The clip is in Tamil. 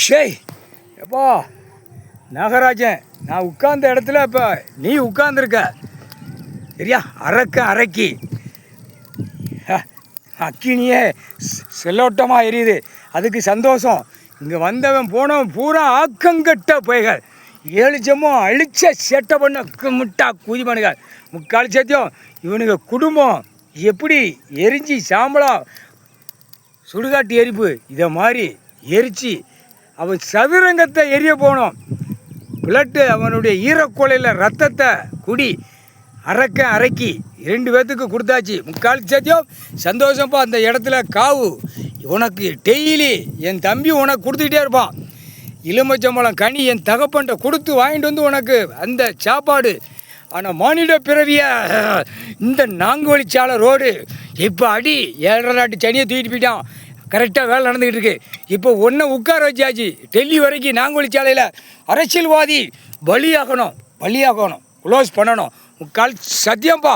ஷேய் எப்பா நாகராஜன், நான் உட்கார்ந்த இடத்துல இப்போ நீ உட்கார்ந்துருக்க சரியா? அரக்கி அக்கினியே செல்லோட்டமாக எரியுது. அதுக்கு சந்தோஷம். இங்கே வந்தவன் போனவன் பூரா ஆக்கங்கட்ட புயகள், 7 ஜம்மம் அழிச்ச சேட்டை பண்ண முட்டா குதிமனுகள், முக்கால் சத்தியம் இவனுங்க குடும்பம் எப்படி எரிஞ்சு சாம்பலாம் சுடுகாட்டு எரிப்பு இதை மாதிரி எரிச்சு அவன் சதுரங்கத்தை எரிய போனோம். பிளட்டு அவனுடைய ஈரக்கொலையில் ரத்தத்தை குடி அரக்கி 2 பேர்த்துக்கு கொடுத்தாச்சு. முக்கால் சத்தியம் சந்தோஷப்பா. அந்த இடத்துல காவு உனக்கு டெய்லி என் தம்பி உனக்கு கொடுத்துக்கிட்டே இருப்பான். எலுமிச்சம்பழம் கனி என் தகப்பன்ட்ட கொடுத்து வாங்கிட்டு வந்து உனக்கு அந்த சாப்பாடு. ஆனால் மானிட பிறவிய இந்த நாங்குவழிச்சாலை ரோடு இப்போ அடி 7.5 நாட்டு சனியை தூக்கிட்டு போயிட்டான். கரெக்டாக வேலை நடந்துக்கிட்டு இருக்கு. இப்போ ஒன்றை உட்கார வச்சாச்சு. டெல்லி வரைக்கும் நாங்குவழிச்சாலையில் அரசியல்வாதி பலியாகணும், க்ளோஸ் பண்ணணும். முக்கால் சத்தியம்ப்பா.